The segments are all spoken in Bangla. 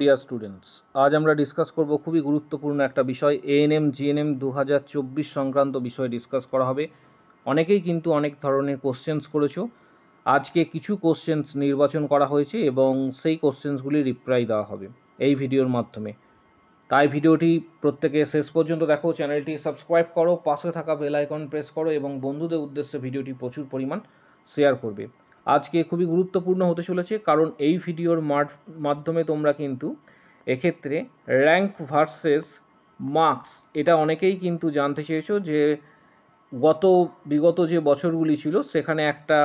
ডিয়ার স্টুডেন্টস, আজ আমরা ডিসকাস করব খুবই গুরুত্বপূর্ণ একটা বিষয়। এএনএম জিএনএম 2024 সংক্রান্ত বিষয় ডিসকাস করা হবে। অনেকেই কিন্তু অনেক ধরনের কোশ্চেন্স করেছো। আজকে কিছু কোশ্চেন্স নির্বাচন করা হয়েছে এবং সেই কোশ্চেন্সগুলি রিপ্লাই দেওয়া হবে এই ভিডিওর মাধ্যমে। তাই ভিডিওটি প্রত্যেকে শেষ পর্যন্ত দেখো, চ্যানেলটি সাবস্ক্রাইব করো, পাশে থাকা বেল আইকন প্রেস করো এবং বন্ধুদের উদ্দেশ্যে ভিডিওটি প্রচুর পরিমাণ শেয়ার করবে। আজকে খুবই গুরুত্বপূর্ণ হতে চলেছে, কারণ এই ভিডিওর মাধ্যমে তোমরা কিন্তু এক্ষেত্রে র্যাঙ্ক ভার্সেস মার্কস, এটা অনেকেই কিন্তু জানতে চেয়েছো যে বিগত যে বছরগুলি ছিল সেখানে একটা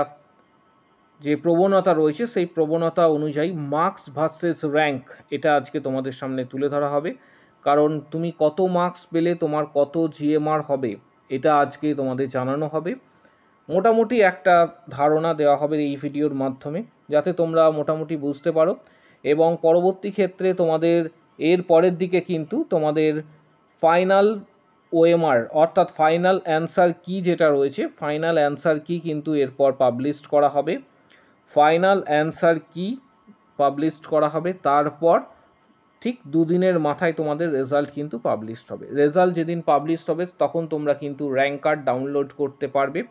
যে প্রবণতা রয়েছে সেই প্রবণতা অনুযায়ী মার্কস ভার্সেস র্যাঙ্ক, এটা আজকে তোমাদের সামনে তুলে ধরা হবে। কারণ তুমি কত মার্কস পেলে তোমার কত জিএমআর হবে, এটা আজকে তোমাদের জানানো হবে। মোটামুটি একটা ধারণা দেওয়া হবে এই ভিডিওর মাধ্যমে, যাতে তোমরা মোটামুটি বুঝতে পারো এবং পরবর্তী ক্ষেত্রে তোমাদের এর পরের দিকে কিন্তু তোমাদের ফাইনাল ওএমআর অর্থাৎ ফাইনাল অ্যান্সার কি যেটা রয়েছে, ফাইনাল অ্যান্সার কি কিন্তু এরপর পাবলিশ করা হবে। ফাইনাল অ্যান্সার কি পাবলিশ করা হবে, তারপর ঠিক দুদিনের মাথায় তোমাদের রেজাল্ট কিন্তু পাবলিশ হবে। রেজাল্ট যেদিন পাবলিশ হবে তখন তোমরা কিন্তু র্যাঙ্ক কার্ড ডাউনলোড করতে পারবে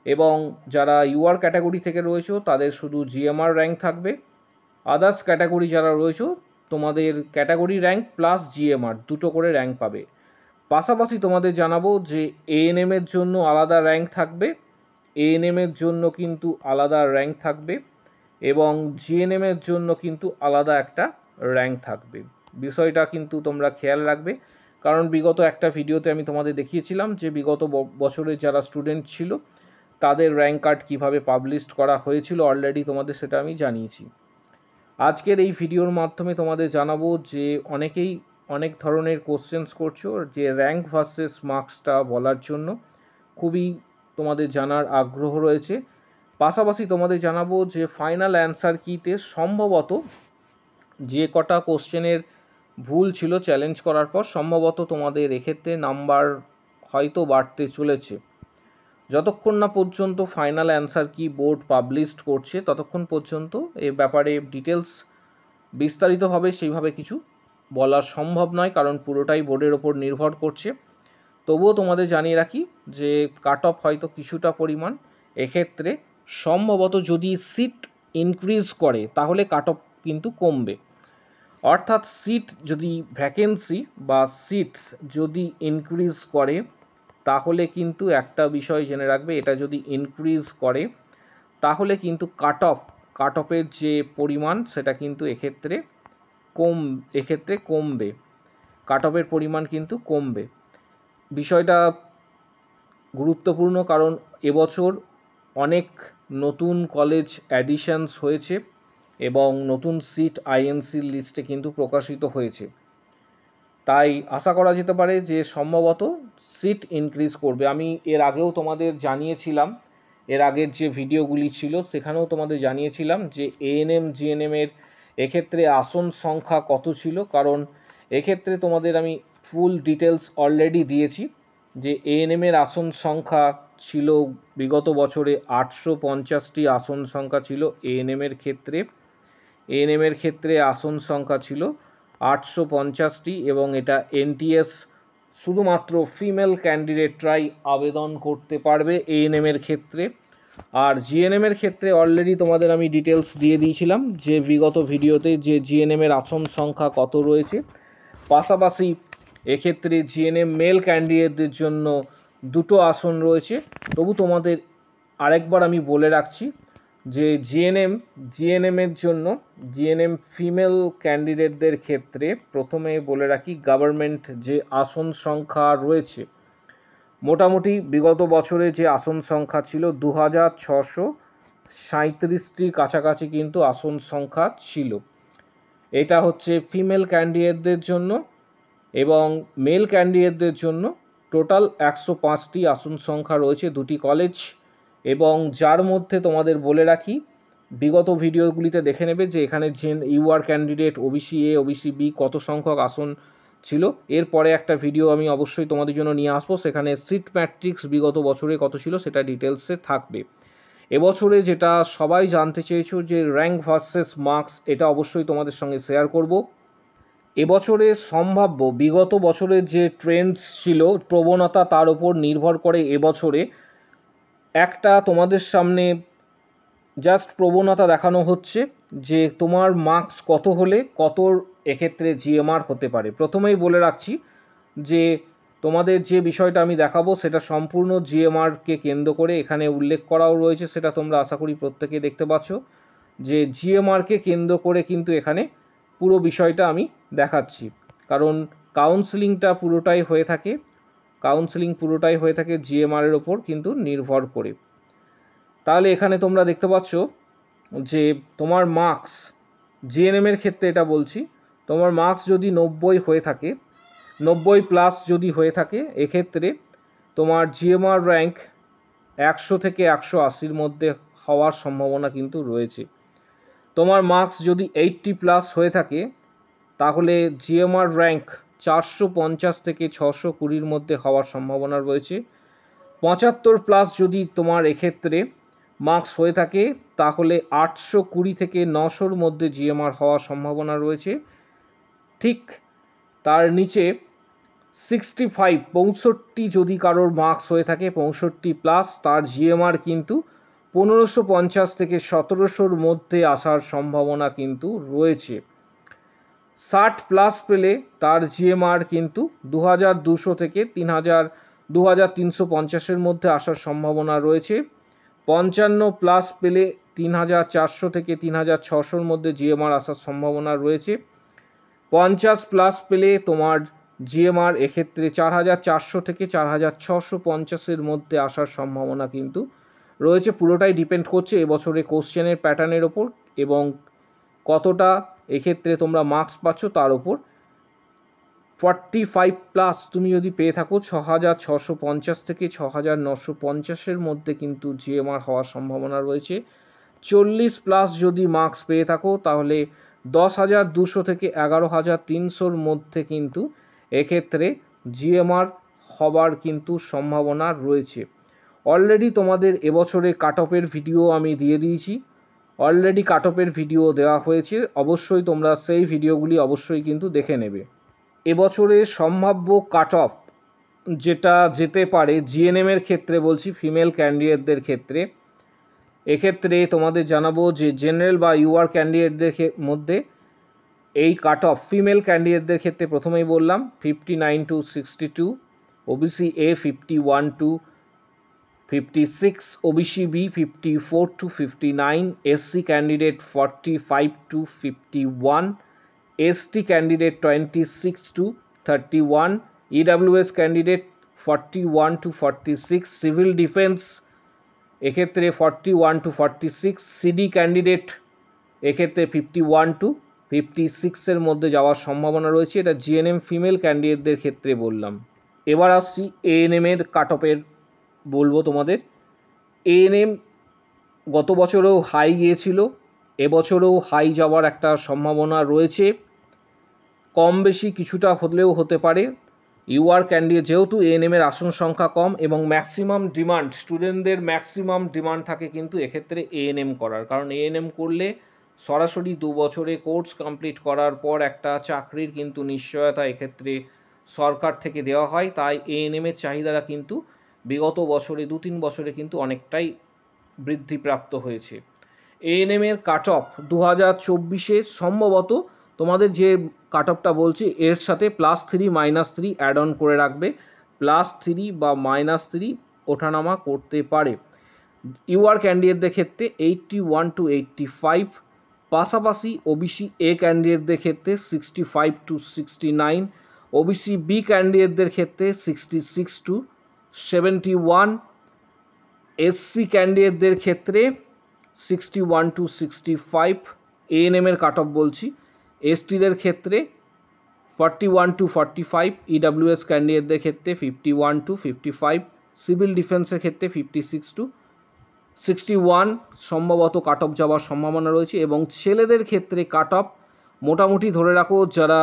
এবং যারা ইউআর ক্যাটাগরি থেকে রয়েছে তাদের শুধু জিএমআর র্যাঙ্ক থাকবে। আদার্স ক্যাটাগরি যারা রয়েছে তোমাদের ক্যাটাগরি র্যাঙ্ক প্লাস জিএমআর দুটো করে র্যাঙ্ক পাবে। পাশাপাশি তোমাদের জানাবো যে এএনএম এর জন্য আলাদা র্যাঙ্ক থাকবে, এএনএম এর জন্য কিন্তু আলাদা র্যাঙ্ক থাকবে এবং জিএনএম এর জন্য কিন্তু আলাদা একটা র্যাঙ্ক থাকবে। বিষয়টা কিন্তু তোমরা খেয়াল রাখবে, কারণ বিগত একটা ভিডিওতে আমি তোমাদের দেখিয়েছিলাম যে বিগত বছরে যারা স্টুডেন্ট ছিল তাদের র্যাঙ্ক কার্ড কীভাবে পাবলিশ করা হয়েছিল, অলরেডি তোমাদের সেটা আমি জানিয়েছি। আজকের এই ভিডিওর মাধ্যমে তোমাদের জানাবো যে অনেকেই অনেক ধরনের কোশ্চেন্স করছো যে র্যাঙ্ক ভার্সেস মার্কসটা বলার জন্য খুবই তোমাদের জানার আগ্রহ রয়েছে। পাশাপাশি তোমাদের জানাবো যে ফাইনাল অ্যান্সার কিতে সম্ভবত যে কটা কোশ্চেনের ভুল ছিল চ্যালেঞ্জ করার পর সম্ভবত তোমাদের এক্ষেত্রে নাম্বার হয়তো বাড়তে চলেছে। যতক্ষণ না পর্যন্ত ফাইনাল অ্যান্সার কি বোর্ড পাবলিশ করছে ততক্ষণ পর্যন্ত এ ব্যাপারে ডিটেলস বিস্তারিতভাবে সেইভাবে কিছু বলা সম্ভব নয়, কারণ পুরোটাই বোর্ডের ওপর নির্ভর করছে। তবুও তোমাদের জানিয়ে রাখি যে কাট অফ হয়তো কিছুটা পরিমাণ এক্ষেত্রে সম্ভবত যদি সিট ইনক্রিজ করে তাহলে কাট অফ কিন্তু কমবে। অর্থাৎ সিট যদি ভ্যাকেন্সি বা সিটস যদি ইনক্রিজ করে তাহলে কিন্তু একটা বিষয় জেনে রাখবে, এটা যদি ইনক্রিজ করে তাহলে কিন্তু কাট অফের যে পরিমাণ সেটা কিন্তু এক্ষেত্রে কমবে, কাট অফের পরিমাণ কিন্তু কমবে। বিষয়টা গুরুত্বপূর্ণ, কারণ এবছর অনেক নতুন কলেজ অ্যাডিশনস হয়েছে এবং নতুন সিট আইএনসির লিস্টে কিন্তু প্রকাশিত হয়েছে। তাই আশা করা যেতে পারে যে সম্ভবত সিট ইনক্রিজ করবে। আমি এর আগেও তোমাদের জানিয়েছিলাম, এর আগের যে ভিডিওগুলি ছিল সেখানেও তোমাদের জানিয়েছিলাম যে এএনএম জিএনএম এর এক্ষেত্রে আসন সংখ্যা কত ছিল, কারণ এক্ষেত্রে তোমাদের আমি ফুল ডিটেলস অলরেডি দিয়েছি যে এএনএম এর আসন সংখ্যা ছিল বিগত বছরে 850টি আসন সংখ্যা ছিল এএনএম এর ক্ষেত্রে আসন সংখ্যা ছিল 850টি এবং এটা এনটিএস শুধুমাত্র ফিমেল ক্যান্ডিডেটরাই আবেদন করতে পারবে এএনএম এর ক্ষেত্রে। আর জিএনএম এর ক্ষেত্রে অলরেডি তোমাদের আমি ডিটেলস দিয়ে দিয়েছিলাম যে বিগত ভিডিওতে যে জিএনএম এর আসন সংখ্যা কত রয়েছে। পাশাপাশি এক্ষেত্রে জিএনএম মেল ক্যান্ডিডেটদের জন্য 2টো আসন রয়েছে। তবু তোমাদের আরেকবার আমি বলে রাখছি যে জিএনএম এর জন্য জিএনএম ফিমেল ক্যান্ডিডেটদের ক্ষেত্রে প্রথমে বলে রাখি গভর্নমেন্ট যে আসন সংখ্যা রয়েছে, মোটামুটি বিগত বছরে যে আসন সংখ্যা ছিল 2637টির কাছাকাছি কিন্তু আসন সংখ্যা ছিল। এটা হচ্ছে ফিমেল ক্যান্ডিডেটদের জন্য এবং মেল ক্যান্ডিডেটদের জন্য টোটাল 105টি আসন সংখ্যা রয়েছে 2টি কলেজ। এবং যার মধ্যে তোমাদের বলে রাখি, বিগত ভিডিওগুলিতে দেখে নেবে যে এখানে UR candidate OBC A OBC B কত সংখ্যক আসন ছিল। এরপরে একটা ভিডিও আমি অবশ্যই তোমাদের জন্য নিয়ে আসবো, সেখানে সিট ম্যাট্রিক্স বিগত বছরে কত ছিল সেটা ডিটেলসে থাকবে। এবছরে যেটা সবাই জানতে চেয়েছো যে র্যাঙ্ক ভার্সেস মার্কস, এটা অবশ্যই তোমাদের সঙ্গে শেয়ার করব। এবছরে সম্ভাব্য বিগত বছরের যে ট্রেন্ডস ছিল, প্রবণতা, তার উপর নির্ভর করে এবছরে একটা তোমাদের সামনে জাস্ট প্রবণতা দেখানো হচ্ছে যে তোমার মার্কস কত হলে কত এক্ষেত্রে জিএমআর হতে পারে। প্রথমেই বলে রাখছি যে তোমাদের যে বিষয়টা আমি দেখাবো সেটা সম্পূর্ণ জিএমআরকে কেন্দ্র করে এখানে উল্লেখ করাও রয়েছে, সেটা তোমরা আশা করি প্রত্যেকেই দেখতে পাচ্ছ যে জিএমআরকে কেন্দ্র করে কিন্তু এখানে পুরো বিষয়টা আমি দেখাচ্ছি, কারণ কাউন্সেলিংটা পুরোটাই হয়ে থাকে জিএমআর এর ওপর কিন্তু নির্ভর করে। তাহলে এখানে তোমরা দেখতে পাচ্ছ যে তোমার মার্কস জিএনএম এর ক্ষেত্রে এটা বলছি, তোমার মার্কস যদি 90 হয়ে থাকে, 90 প্লাস যদি হয়ে থাকে, এক্ষেত্রে তোমার জিএমআর র্যাঙ্ক 100 থেকে 180-র মধ্যে হওয়ার সম্ভাবনা কিন্তু রয়েছে। তোমার মার্কস যদি 80 প্লাস হয়ে থাকে, তাহলে জিএমআর র্যাঙ্ক 450 থেকে 620-র মধ্যে হওয়ার সম্ভাবনা রয়েছে। 75 প্লাস যদি তোমার এক্ষেত্রে মার্কস হয়ে থাকে, তাহলে 820 থেকে 900-র মধ্যে জিএমআর হওয়ার সম্ভাবনা রয়েছে। ঠিক তার নিচে 65 যদি কারোর মার্কস হয়ে থাকে, 65 প্লাস, তার জিএমআর কিন্তু 1550 থেকে 1700-র মধ্যে আসার সম্ভাবনা কিন্তু রয়েছে। 60 প্লাস পেলে তার জিএমআর কিন্তু 2200 থেকে 2350-এর মধ্যে আসার সম্ভাবনা রয়েছে। 55 প্লাস পেলে 3400 থেকে 3600-র মধ্যে জিএমআর আসার সম্ভাবনা রয়েছে। 50 প্লাস পেলে তোমার জিএমআর এক্ষেত্রে 4400 থেকে 4650-এর মধ্যে আসার সম্ভাবনা কিন্তু রয়েছে। পুরোটাই ডিপেন্ড করছে এবছরে কোশ্চেনের প্যাটার্নের ওপর এবং কতটা এক্ষেত্রে তোমরা মার্কস পাচ্ছ তার ওপর। 45 প্লাস তুমি যদি পেয়ে থাকো, 6650 থেকে 6950-এর মধ্যে কিন্তু জিএমআর হওয়ার সম্ভাবনা রয়েছে। 40 প্লাস যদি মার্কস পেয়ে থাকো, তাহলে 10,200 থেকে 11,300-র মধ্যে কিন্তু এক্ষেত্রে জিএমআর হবার কিন্তু সম্ভাবনা রয়েছে। অলরেডি তোমাদের এবছরে কাট অফের ভিডিও আমি দিয়ে দিয়েছি, অলরেডি কাট অফের ভিডিও দেওয়া হয়েছে, অবশ্যই তোমরা সেই ভিডিওগুলি অবশ্যই কিন্তু দেখে নেবে। এবছরে সম্ভাব্য কাট অফ যেটা যেতে পারে জিএনএম এর ক্ষেত্রে বলছি, ফিমেল ক্যান্ডিডেটদের ক্ষেত্রে, এক্ষেত্রে তোমাদের জানাবো যে জেনারেল বা ইউআর ক্যান্ডিডেটদের মধ্যে এই কাট অফ ফিমেল ক্যান্ডিডেটদের ক্ষেত্রে প্রথমেই বললাম 59 to 62, OBC A 51 to 56, OBC B 54 to 59, SC candidate 45 to 51, ST candidate 26 to 31, EWS candidate 41 to 46, civil defence এক্ষেত্রে 41 to 46, সিডি ক্যান্ডিডেট এক্ষেত্রে 51 to 56-এর মধ্যে যাওয়ার সম্ভাবনা রয়েছে। এটা জিএনএম ফিমেল ক্যান্ডিডেটদের ক্ষেত্রে বললাম। এবার আসছি এএনএম এর কাট অফের বলবো তোমাদের। এএনএম গত বছরেও হাই গিয়েছিল, এবছরেও হাই যাওয়ার একটা সম্ভাবনা রয়েছে, কম বেশি কিছুটা হলেও হতে পারে। ইউআর ক্যান্ডিডেট যেহেতু এএনএম এর আসন সংখ্যা কম এবং ম্যাক্সিমাম ডিমান্ড, স্টুডেন্টদের ম্যাক্সিমাম ডিমান্ড থাকে কিন্তু এক্ষেত্রে এএনএম করার, কারণ এএনএম করলে সরাসরি 2 বছরে কোর্স কমপ্লিট করার পর একটা চাকরির কিন্তু নিশ্চয়তা এক্ষেত্রে সরকার থেকে দেওয়া হয়। তাই এএনএম এর চাহিদাটা কিন্তু বিগত বছরে 2-3 বছরে কিন্তু অনেকটাই বৃদ্ধিপ্রাপ্ত হয়েছে। এএনএম এর কাট অফ 2024-এ সম্ভবত তোমাদের যে কাট অফটা বলছি এর সাথে +3 -3 অ্যাড অন করে রাখবে, +3 বা -3 ওঠানামা করতে পারে। ইউআর ক্যান্ডিডেটদের ক্ষেত্রে 81 to 85, পাশাপাশি ওবিসি এ ক্যান্ডিডেটদের ক্ষেত্রে 65 to 69, ওবিসি বি ক্যান্ডিডেটদের ক্ষেত্রে 66 to 71, এসসি ক্যান্ডিডেটদের ক্ষেত্রে 61 to 65 এএনএম এর কাট অফ বলছি। এসটিদের ক্ষেত্রে 41 to 45, ইডাব্লিউএস ক্যান্ডিডেটদের ক্ষেত্রে 51 to 55, সিভিল ডিফেন্সের ক্ষেত্রে 56 to 61 সম্ভবত কাট অফ যাওয়ার সম্ভাবনা রয়েছে। এবং ছেলেদের ক্ষেত্রে কাট অফ মোটামুটি ধরে রাখো, যারা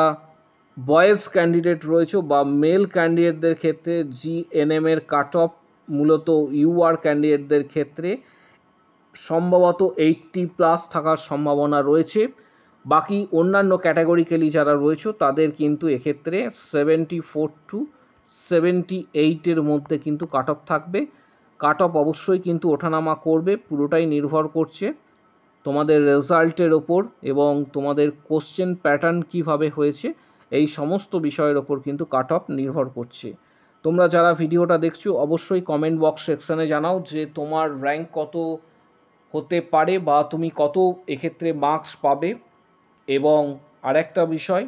বয়েজ ক্যান্ডিডেট রয়েছে বা মেল ক্যান্ডিডেটদের ক্ষেত্রে জিএনএম এর কাট অফ মূলত ইউআর ক্যান্ডিডেটদের ক্ষেত্রে সম্ভবত 80+ থাকার সম্ভাবনা রয়েছে। বাকি অন্যান্য ক্যাটাগরিক্যালি যারা রয়েছে তাদের কিন্তু এক্ষেত্রে 74 to 78 মধ্যে কিন্তু কাট অফ থাকবে। কাট অফ অবশ্যই কিন্তু ওঠানামা করবে, পুরোটাই নির্ভর করছে তোমাদের রেজাল্টের ওপর এবং তোমাদের কোশ্চেন প্যাটার্ন কিভাবে হয়েছে, এই সমস্ত বিষয়ের ওপর কিন্তু কাট অফ নির্ভর করছে। তোমরা যারা ভিডিওটা দেখছো অবশ্যই কমেন্ট বক্স সেকশনে জানাও যে তোমার র্যাঙ্ক কত হতে পারে বা তুমি কত এক্ষেত্রে মার্কস পাবে, এবং আরেকটা বিষয়,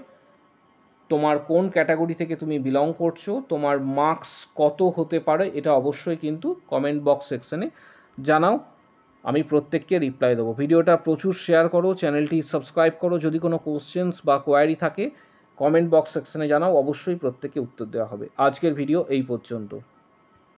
তোমার কোন ক্যাটাগরি থেকে তুমি বিলং করছো, তোমার মার্কস কত হতে পারে, এটা অবশ্যই কিন্তু কমেন্ট বক্স সেকশনে জানাও। আমি প্রত্যেককে রিপ্লাই দেবো। ভিডিওটা প্রচুর শেয়ার করো, চ্যানেলটি সাবস্ক্রাইব করো। যদি কোনো কোশ্চেন্স বা কোয়ারি থাকে কমেন্ট বক্স সেকশনে জানাও, অবশ্যই প্রত্যেককে উত্তর দেওয়া হবে। আজকের ভিডিও এই পর্যন্ত।